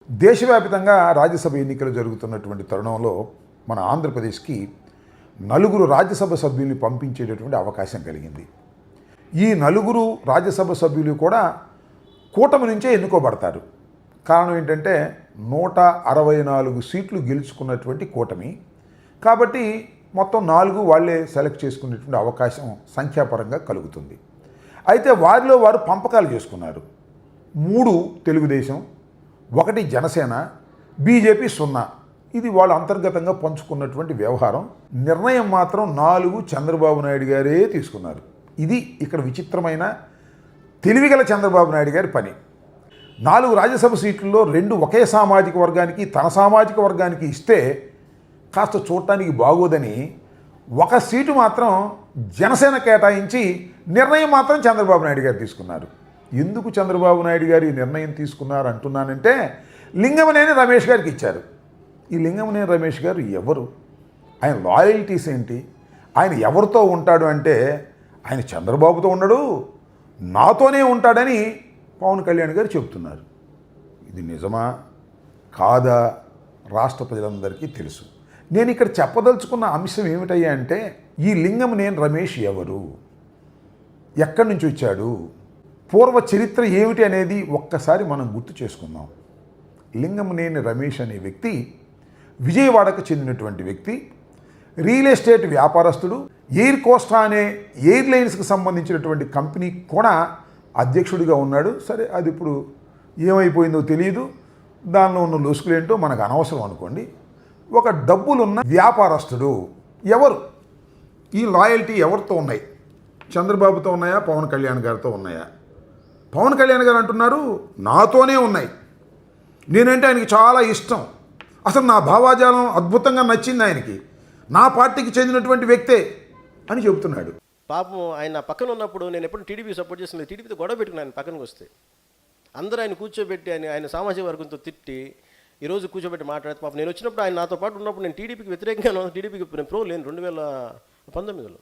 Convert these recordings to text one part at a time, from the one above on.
దేశవ్యాప్తంగా రాజ్యసభ ఎన్నికలు జరుగుతున్నటువంటి తరుణంలో మన ఆంధ్రప్రదేశ్కి నలుగురు రాజ్యసభ సభ్యుల్ని పంపించేటటువంటి అవకాశం కలిగింది. ఈ నలుగురు రాజ్యసభ సభ్యులు కూడా కూటమి నుంచే ఎన్నుకోబడతారు. కారణం ఏంటంటే 164 సీట్లు గెలుచుకున్నటువంటి కూటమి కాబట్టి మొత్తం 4 వాళ్ళే సెలెక్ట్ చేసుకునేటువంటి అవకాశం సంఖ్యాపరంగా కలుగుతుంది. అయితే వారిలో వారు పంపకాలు చేసుకున్నారు. 3 తెలుగుదేశం, 1 జనసేన, బీజేపీ 0. ఇది వాళ్ళు అంతర్గతంగా పంచుకున్నటువంటి వ్యవహారం. నిర్ణయం మాత్రం 4 చంద్రబాబు నాయుడు గారే తీసుకున్నారు. ఇది ఇక్కడ విచిత్రమైన తెలివిగల చంద్రబాబు నాయుడు గారి పని. 4 రాజ్యసభ సీట్లలో 2 ఒకే సామాజిక వర్గానికి, తన సామాజిక వర్గానికి ఇస్తే కాస్త చూడటానికి బాగోదని 1 సీటు మాత్రం జనసేన కేటాయించి నిర్ణయం మాత్రం చంద్రబాబు నాయుడు గారు తీసుకున్నారు. ఎందుకు చంద్రబాబు నాయుడు గారు ఈ నిర్ణయం తీసుకున్నారు అంటున్నానంటే, లింగమనేని రమేష్ గారికి ఇచ్చారు. ఈ లింగమనేని రమేష్ గారు ఎవరు? ఆయన లాయల్టీస్ ఏంటి? ఆయన ఎవరితో ఉంటాడు అంటే, ఆయన చంద్రబాబుతో ఉండడు, నాతోనే ఉంటాడని పవన్ కళ్యాణ్ గారు చెబుతున్నారు. ఇది నిజమా కాదా రాష్ట్ర ప్రజలందరికీ తెలుసు. నేను ఇక్కడ చెప్పదలుచుకున్న అంశం ఏమిటయ్యా అంటే, ఈ లింగమనేని రమేష్ ఎవరు, ఎక్కడి నుంచి వచ్చాడు, పూర్వ చరిత్ర ఏమిటి అనేది ఒక్కసారి మనం గుర్తు చేసుకుందాం. లింగమనేని రమేష్ అనే వ్యక్తి విజయవాడకు చెందినటువంటి వ్యక్తి. రియల్ ఎస్టేట్ వ్యాపారస్తుడు. ఎయిర్ కోస్టా అనే ఎయిర్లైన్స్కి సంబంధించినటువంటి కంపెనీ కూడా అధ్యక్షుడిగా ఉన్నాడు. సరే, అది ఇప్పుడు ఏమైపోయిందో తెలియదు, దానిలో ఉన్న లొసుకులేంటో మనకు అనవసరం అనుకోండి. ఒక డబ్బులున్న వ్యాపారస్తుడు. ఎవరు? ఈ లాయల్టీ ఎవరితో ఉన్నాయి? చంద్రబాబుతో ఉన్నాయా, పవన్ కళ్యాణ్ గారితో ఉన్నాయా? పవన్ కళ్యాణ్ గారు అంటున్నారు నాతోనే ఉన్నాయి, నేనంటే ఆయనకి చాలా ఇష్టం, అసలు నా భావాజాలం అద్భుతంగా నచ్చింది ఆయనకి, నా పార్టీకి చెందినటువంటి వ్యక్తే అని చెబుతున్నాడు. పాపం ఆయన పక్కన ఉన్నప్పుడు నేను ఎప్పుడు టీడీపీ సపోర్ట్ చేసిన టీడీపీతో గొడవ పెట్టుకుని ఆయన పక్కనకి వస్తే అందరూ ఆయన కూర్చోబెట్టి ఆయన సామాజిక వర్గంతో తిట్టి ఈరోజు కూర్చోబెట్టి మాట్లాడితే పాపం నేను వచ్చినప్పుడు ఆయన నాతో పాటు ఉన్నప్పుడు నేను టీడీపీకి వ్యతిరేకంగా టీడీపీకి ప్రో లేను 2019లో.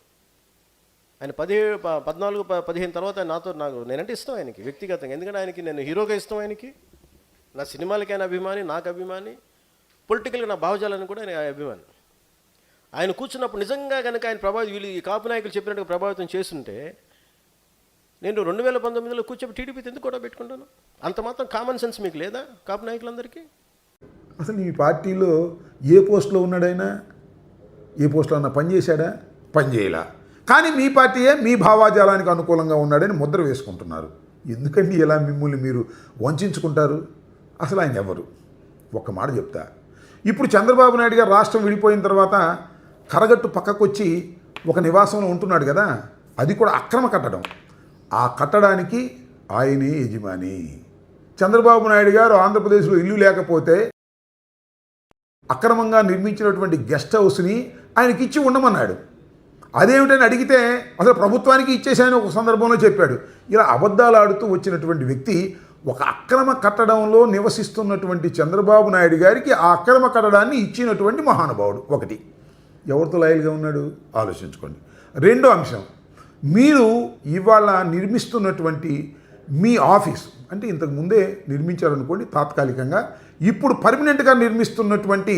ఆయన 14-15 తర్వాత నాకు నేనంటే ఇష్టం ఆయనకి వ్యక్తిగతంగా. ఎందుకంటే ఆయనకి నేను హీరోగా ఇష్టం, ఆయనకి నా సినిమాలకి ఆయన అభిమాని, నాకు అభిమాని, పొలిటికల్గా నా భావజాలను కూడా ఆయన అభిమాని. ఆయన కూర్చున్నప్పుడు నిజంగా కనుక ఆయన వీళ్ళు ఈ కాపు నాయకులు చెప్పినట్టుగా ప్రభావితం చేస్తుంటే నేను 2019లో కూర్చొని టీడీపీతో ఎందుకు కూడా పెట్టుకుంటాను? అంత మాత్రం కామన్ సెన్స్ మీకు లేదా కాపు నాయకులందరికీ? అసలు ఈ పార్టీలో ఏ పోస్టులో ఉన్నాడైనా, ఏ పోస్టులో అన్నా పనిచేశాడా? పనిచేయలా. కానీ మీ పార్టీయే మీ భావాజాలానికి అనుకూలంగా ఉన్నాడని ముద్ర వేసుకుంటున్నారు. ఎందుకండి ఇలా మిమ్మల్ని మీరు వంచుకుంటారు? అసలు ఆయన ఎవరు? ఒక్క మాట చెప్తా. ఇప్పుడు చంద్రబాబు నాయుడు గారు రాష్ట్రం విడిపోయిన తర్వాత కరగట్టు పక్కకు వచ్చి ఒక నివాసంలో ఉంటున్నాడు కదా, అది కూడా అక్రమ కట్టడం. ఆ కట్టడానికి ఆయనే యజమాని. చంద్రబాబు నాయుడు గారు ఆంధ్రప్రదేశ్లో ఇల్లు లేకపోతే అక్రమంగా నిర్మించినటువంటి గెస్ట్ హౌస్ని ఆయనకి ఇచ్చి ఉండమన్నాడు. అదేమిటని అడిగితే అసలు ప్రభుత్వానికి ఇచ్చేసాయని ఒక సందర్భంలో చెప్పాడు. ఇలా అబద్ధాలు ఆడుతూ వచ్చినటువంటి వ్యక్తి ఒక అక్రమ కట్టడంలో నివసిస్తున్నటువంటి చంద్రబాబు నాయుడు గారికి ఆ అక్రమ కట్టడాన్ని ఇచ్చినటువంటి మహానుభావుడు. ఒకటి, ఎవరితో లాయల్గా ఉన్నాడు ఆలోచించుకోండి. రెండో అంశం, మీరు ఇవాళ నిర్మిస్తున్నటువంటి మీ ఆఫీస్ అంటే ఇంతకు ముందే నిర్మించారనుకోండి తాత్కాలికంగా, ఇప్పుడు పర్మనెంట్గా నిర్మిస్తున్నటువంటి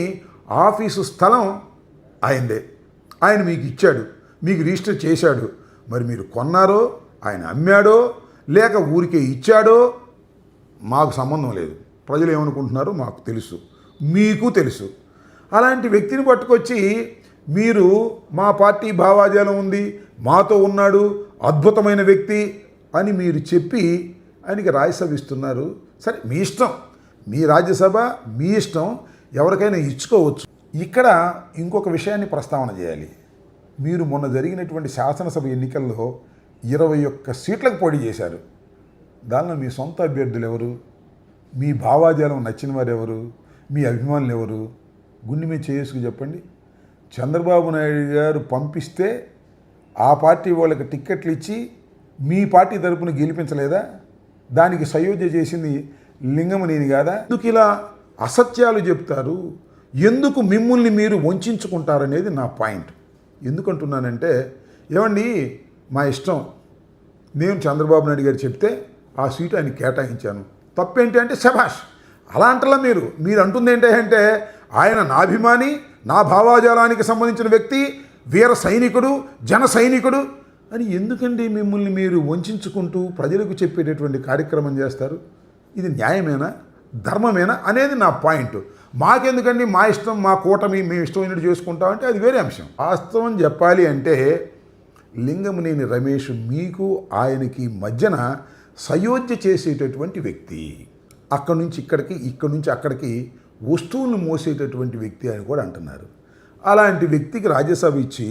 ఆఫీసు స్థలం ఆయనదే. ఆయన మీకు ఇచ్చాడు, మీకు రిజిస్టర్ చేశాడు. మరి మీరు కొన్నారో, ఆయన అమ్మాడో, లేక ఊరికే ఇచ్చాడో మాకు సంబంధం లేదు. ప్రజలు ఏమనుకుంటున్నారో మాకు తెలుసు, మీకు తెలుసు. అలాంటి వ్యక్తిని పట్టుకొచ్చి మీరు మా పార్టీ భావాజాలం ఉంది, మాతో ఉన్నాడు, అద్భుతమైన వ్యక్తి అని మీరు చెప్పి ఆయనకి రాజ్యసభ ఇస్తున్నారు. సరే, మీ ఇష్టం, మీ రాజ్యసభ మీ ఇష్టం, ఎవరికైనా ఇచ్చుకోవచ్చు. ఇక్కడ ఇంకొక విషయాన్ని ప్రస్తావన చేయాలి. మీరు మొన్న జరిగినటువంటి శాసనసభ ఎన్నికల్లో 21 సీట్లకు పోటీ చేశారు. దానిలో మీ సొంత అభ్యర్థులు ఎవరు? మీ భావాజాలం నచ్చిన వారు ఎవరు? మీ అభిమానులు ఎవరు? గుండె మీద చేసుకు చెప్పండి. చంద్రబాబు నాయుడు గారు పంపిస్తే ఆ పార్టీ వాళ్ళకి టిక్కెట్లు ఇచ్చి మీ పార్టీ తరపున గెలిపించలేదా? దానికి సయోధ్య చేసింది లింగమనేని కాదా? ఎందుకు ఇలా అసత్యాలు చెప్తారు? ఎందుకు మిమ్మల్ని మీరు వంచుకుంటారనేది నా పాయింట్. ఎందుకంటున్నానంటే, ఏమండి మా ఇష్టం, నేను చంద్రబాబు నాయుడు గారు చెప్తే ఆ సీటు ఆయన కేటాయించాను, తప్పేంటి అంటే శభాష్, అలా అంటలా మీరు అంటుంది ఏంటంటే ఆయన నా అభిమాని, నా భావాజాలానికి సంబంధించిన వ్యక్తి, వీర సైనికుడు, జన సైనికుడు అని ఎందుకండి మిమ్మల్ని మీరు వంచుకుంటూ ప్రజలకు చెప్పేటటువంటి కార్యక్రమం చేస్తారు? ఇది న్యాయమేనా, ధర్మమేనా అనేది నా పాయింట్. మాకెందుకండి, మా ఇష్టం, మా కూటమి, మేము ఇష్టమైనట్టు చేసుకుంటామంటే అది వేరే అంశం. వాస్తవం చెప్పాలి అంటే లింగమనేని రమేష్ మీకు ఆయనకి మధ్యన సయోధ్య చేసేటటువంటి వ్యక్తి. అక్కడి నుంచి ఇక్కడికి, ఇక్కడి నుంచి అక్కడికి వస్తువులను మోసేటటువంటి వ్యక్తి అని కూడా అంటున్నారు. అలాంటి వ్యక్తికి రాజ్యసభ ఇచ్చి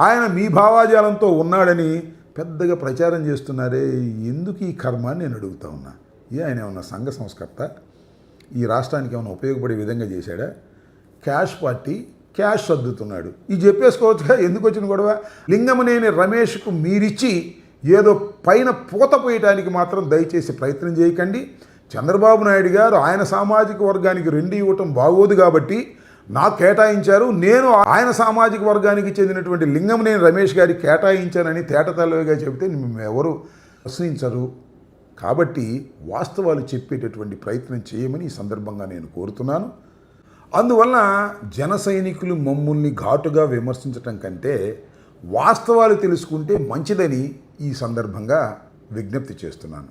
ఆయన మీ భావాజాలంతో ఉన్నాడని పెద్దగా ప్రచారం చేస్తున్నారే, ఎందుకు ఈ కర్మ అని నేను అడుగుతా ఉన్నా. ఆయన ఏమన్నా సంఘ సంస్కర్త? ఈ రాష్ట్రానికి ఏమైనా ఉపయోగపడే విధంగా చేశాడా? క్యాష్ పార్టీ, క్యాష్ సర్దుతున్నాడు. ఇది చెప్పేసుకోవచ్చుగా, ఎందుకు వచ్చిన గొడవ? లింగమనేని రమేష్కు మీరిచ్చి ఏదో పైన పూత పోయటానికి మాత్రం దయచేసి ప్రయత్నం చేయకండి. చంద్రబాబు నాయుడు గారు ఆయన సామాజిక వర్గానికి 2 ఇవ్వటం బాగోదు కాబట్టి నాకు కేటాయించారు, నేను ఆయన సామాజిక వర్గానికి చెందినటువంటి లింగమనేని రమేష్ గారికి కేటాయించానని తేటతెల్లవిగా చెబితే ఎవరు ప్రశ్నించరు. కాబట్టి వాస్తవాలు చెప్పేటటువంటి ప్రయత్నం చేయమని ఈ సందర్భంగా నేను కోరుతున్నాను. అందువల్ల జన సైనికులు మమ్మల్ని ఘాటుగా విమర్శించటం కంటే వాస్తవాలు తెలుసుకుంటే మంచిదని ఈ సందర్భంగా విజ్ఞప్తి చేస్తున్నాను.